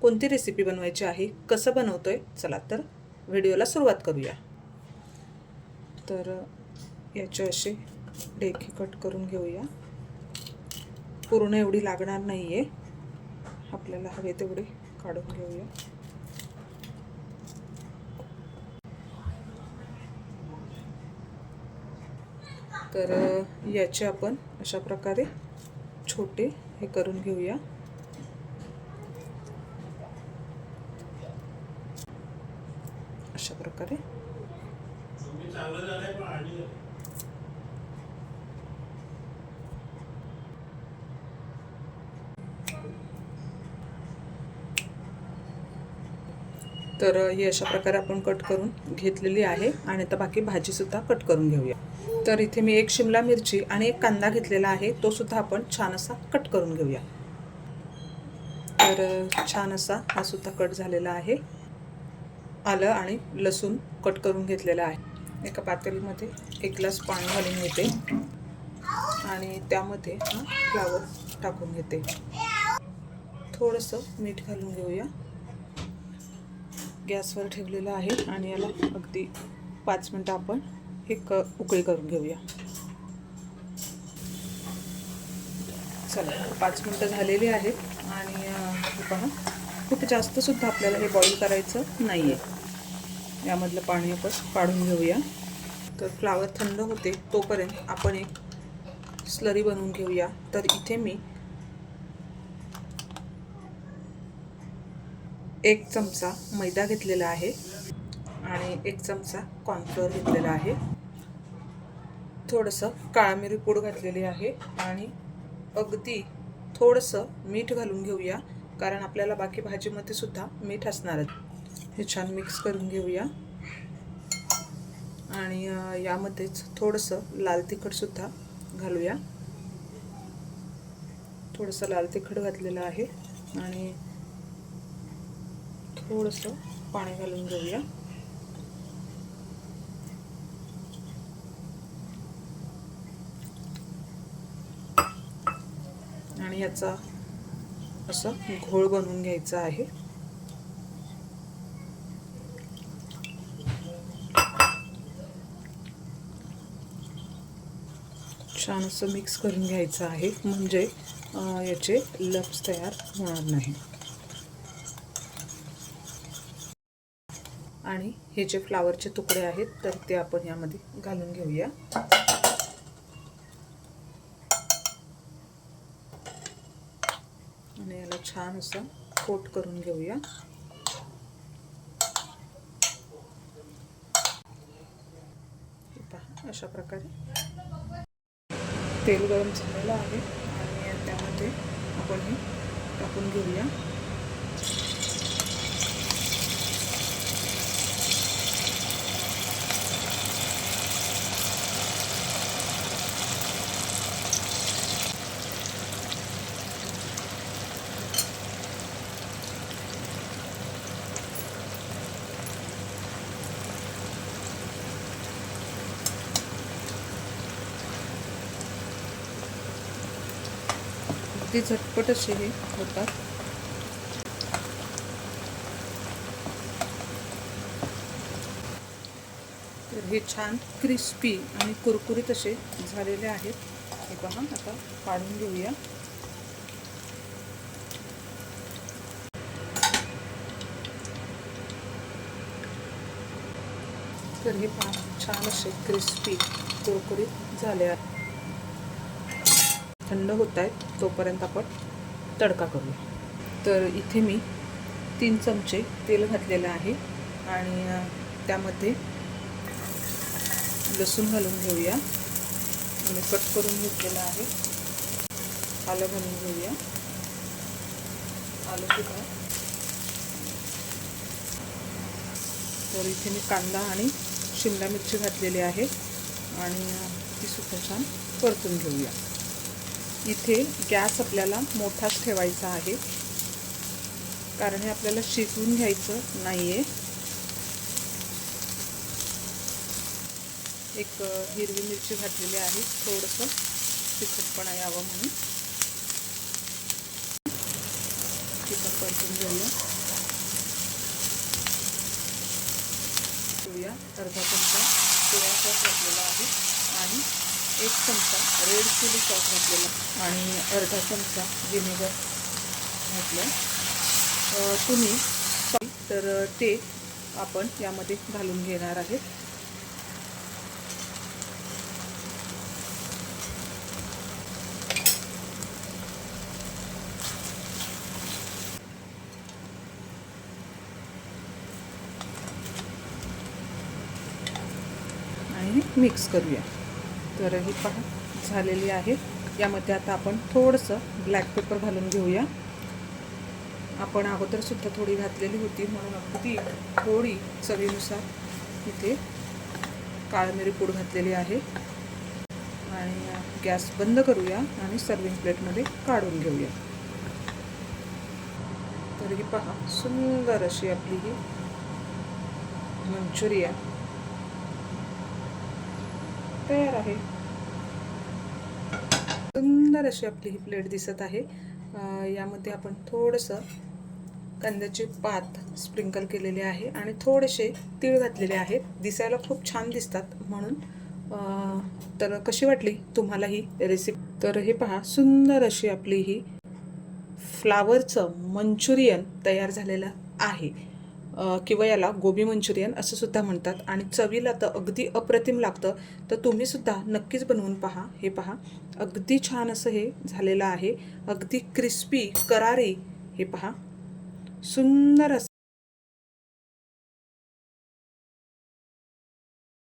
कोणती रेसिपी बनवायची आहे, कसं बनवतोय, चला तर व्हिडिओला सुरुवात करूया। तर याचे असे ढेकी कट करून घेऊया। पूर्ण एवढी लागणार नाहीये, आपल्याला हवे तेवढे काढून घेऊया। तर याचे आपण अशा प्रकारे छोटे हे करून घेऊया। अशा प्रकारे तर ही अशा प्रकारे आपण कट करून घेतलेली आहे आणि आता बाकी भाजी सुद्धा कट करून घेऊया। तर इथे मी एक शिमला मिरची आणि एक कांदा घेतलेला आहे, तो सुद्धा आपण छान असा कट करून घेऊया। तर छान असा हा सुद्धा कट झालेला आहे। आलं आणि लसूण कट करून घेतलेला आहे। एका पातेलीमध्ये 1 ग्लास पाणी घालून घेते आणि त्यामध्ये हा फ्लावर टाकून घेते। थोडंसं मीठ घालून घेऊया। गॅसवर ठेवलेला आहे आणि याला अगदी 5 मिनिटं आपण एक उकळी करून घेऊया। चला 5 मिनिटं झालेली आहेत आणि हे पहा, खूप जास्त सुद्धा आपल्याला हे बॉईल करायचं नाही आहे। यामधलं पाणी आपण काढून घेऊया। तर फ्लावर थंड होते तोपर्यंत आपण एक स्लरी बनवून घेऊया। तर इथे मी 1 चमचा मैदा घेतलेला आहे आणि 1 चमचा कॉर्नफ्लोअर घेतलेला आहे। थोडंसं काळा मिरी पूड घातलेली आहे आणि अगदी थोडंसं मीठ घालून घेऊया, कारण आपल्याला बाकी भाजीमध्ये सुद्धा मीठ असणार आहे। हे छान मिक्स करून घेऊया आणि यामध्येच थोडंसं लाल तिखट सुद्धा घालूया। थोडंसं लाल तिखट घातलेलं आहे आणि थोडंसं पाणी घालून घेऊया। आणि याचा असं घोळ बनवून घ्यायचा आहे। छान असं मिक्स करून घ्यायचं आहे, म्हणजे याचे लप्स तयार होणार नाही। आणि हे जे फ्लावरचे तुकडे आहेत तर ते आपण यामध्ये घालून घेऊया आणि याला छान असं कोट करून घेऊया। पहा अशा प्रकारे तेल गरम झालेलं आहे आणि त्यामध्ये आपण हे टाकून घेऊया। ते झटपट असे हे होतात। तर हे छान क्रिस्पी आणि कुरकुरीत असे झालेले आहेत। हे पहा, आता काढून घेऊया। तर हे पहा छान असे क्रिस्पी कुरकुरीत झाले आहेत। थंड होत आहेत तोपर्यंत आपण तडका करूया। तर इथे मी 3 चमचे तेल घातलेलं आहे आणि त्यामध्ये लसूण घालून घेऊया आणि कट करून घेतलेलं आहे। आलं घालून घेऊया। आलं सुद्धा। तर इथे मी कांदा आणि शिमला मिरची घातलेली आहे आणि ती सुद्धा छान परतून घेऊया। इथे गॅस आपल्याला मोठाच ठेवायचा आहे, कारण हे आपल्याला शिजवून घ्यायचं नाहीये। एक हिरवी मिरची घातलेली आहे, थोडंसं तिखटपणा यावं म्हणून। ती पण परतून घेऊया. अर्धा चमचा सोया सॉस घातलेला आहे आणि 1 चमचा रेड चिली सॉस घातलेला आणि अर्धा चमचा व्हिनेगर घातलं. तुम्ही तर ते आपण यामध्ये घालून घेणार आहे. आणि मिक्स करूया. तर ही पहा झालेली आहे. यामध्ये आता आपण थोडंसं ब्लॅक पेपर घालून घेऊया. आपण अगोदरसुद्धा थोडी घातलेली होती म्हणून अगदी थोडी चवीनुसार इथे काळी मिरी पूड घातलेली आहे. आणि गॅस बंद करूया आणि सर्विंग प्लेटमध्ये काढून घेऊया. तर ही पहा सुंदर अशी आपली ही मंचुरियन तयार आहे. सुंदर अशी आपली ही प्लेट दिसत आहे. यामध्ये आपण थोडंसं कांद्याची पात स्प्रिंकल केलेली आहे आणि थोडेसे तीळ घातलेले आहेत. दिसायला खूप छान दिसतात म्हणून. तर कशी वाटली तुम्हाला ही रेसिपी? तर हे पहा सुंदर अशी आपली ही फ्लावरचं मंचुरियन तयार झालेलं आहे. किंवा याला गोबी मंचुरियन असं सुद्धा म्हणतात आणि चवीला तर अगदी अप्रतिम लागतं. तर तुम्ही सुद्धा नक्कीच बनवून पहा. हे पहा अगदी छान असं हे झालेलं आहे. अगदी क्रिस्पी करारी. हे पहा सुंदर असं